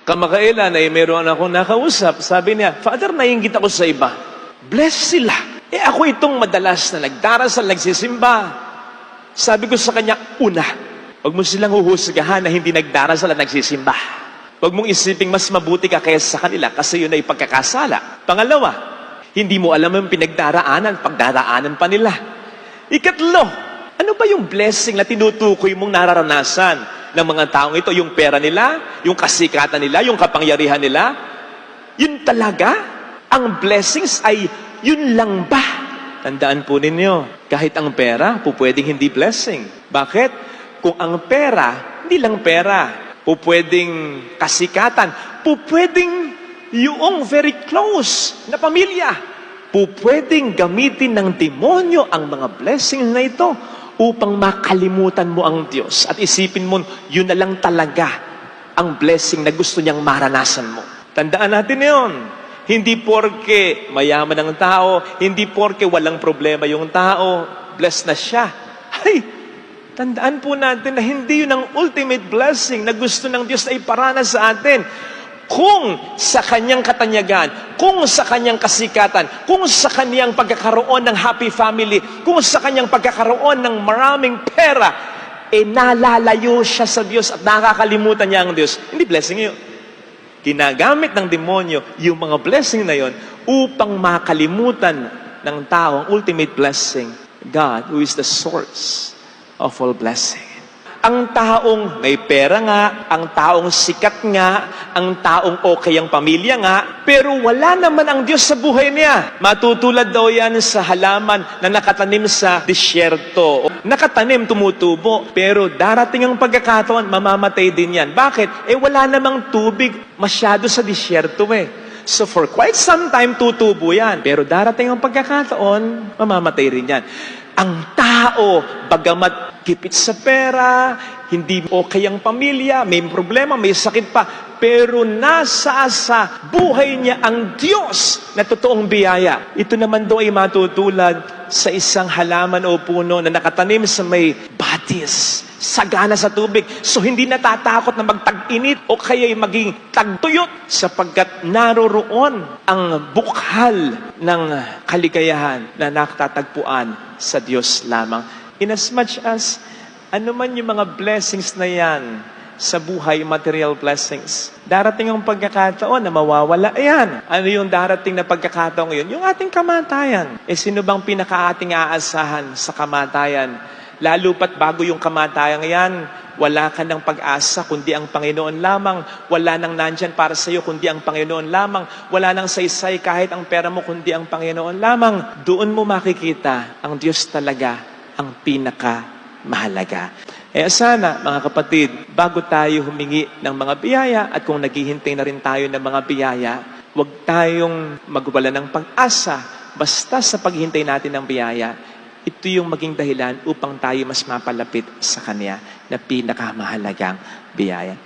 Kamakailan ay meron akong nakausap. Sabi niya, Father, naiinggit ako sa iba. Bless sila. Ako itong madalas na nagdarasal, nagsisimba. Sabi ko sa kanya, una, huwag mo silang huhusgahan na hindi nagdarasal at nagsisimba. Huwag mong isiping mas mabuti ka kaysa sa kanila kasi yun ay pagkakasala. Pangalawa, hindi mo alam yung pagdaraanan pa nila. Ikatlo, ano ba yung blessing na tinutukoy mong nararanasan ng mga taong ito? Yung pera nila, yung kasikatan nila, yung kapangyarihan nila? Yun talaga? Ang blessings ay yun lang ba? Tandaan po ninyo, kahit ang pera, pwedeng hindi blessing. Bakit? Kung ang pera, hindi lang pera, pwedeng kasikatan, pwedeng yung very close na pamilya, pwedeng gamitin ng demonyo ang mga blessings na ito upang makalimutan mo ang Diyos at isipin mo, yun na lang talaga ang blessing na gusto niyang maranasan mo. Tandaan natin yun. Hindi porke mayaman ang tao, hindi porke walang problema yung tao, blessed na siya. Ay, tandaan po natin na hindi yun ang ultimate blessing na gusto ng Diyos na iparana sa atin. Kung sa kanyang katanyagan, kung sa kanyang kasikatan, kung sa kanyang pagkakaroon ng happy family, kung sa kanyang pagkakaroon ng maraming pera, nalalayo siya sa Diyos at nakakalimutan niya ang Diyos, hindi blessing yun. Ginagamit ng demonyo yung mga blessing na yon upang makalimutan ng tao ang ultimate blessing, God, who is the source of all blessing. Ang taong may pera nga, ang taong sikat nga, ang taong okay ang pamilya nga, pero wala naman ang Diyos sa buhay niya. Matutulad daw yan sa halaman na nakatanim sa disyerto. Nakatanim, tumutubo, pero darating ang pagkakataon, mamamatay din yan. Bakit? Wala namang tubig masyado sa disyerto So for quite some time, tutubo yan. Pero darating ang pagkakataon, mamamatay rin yan. Ang tao, bagamat kipit sa pera, hindi okay ang pamilya, may problema, may sakit pa, pero nasa sa buhay niya ang Diyos na totoong biyaya. Ito naman daw ay matutulad sa isang halaman o puno na nakatanim sa may batis, sagana sa tubig. So hindi natatakot na magtag-init o kaya'y maging tagtuyot sapagkat naroroon ang bukhal ng kaligayahan na nakatatagpuan sa Diyos lamang. Inasmuch as ano man yung mga blessings na yan sa buhay, material blessings, darating ang pagkakataon na mawawala yan. Ano yung darating na pagkakataon ngayon? Yung ating kamatayan. Sino bang pinaka-ating aasahan sa kamatayan? Lalo pat bago yung kamatayan yan, wala ka ng pag-asa kundi ang Panginoon lamang. Wala nang nandyan para sa iyo kundi ang Panginoon lamang. Wala nang saysay kahit ang pera mo kundi ang Panginoon lamang. Doon mo makikita ang Diyos talaga ang pinaka-mahalaga. Sana, mga kapatid, bago tayo humingi ng mga biyaya at kung naghihintay na rin tayo ng mga biyaya, huwag tayong magwala ng pag-asa basta sa paghihintay natin ng biyaya. Ito yung maging dahilan upang tayo mas mapalapit sa Kanya na pinakamahalagang biyaya.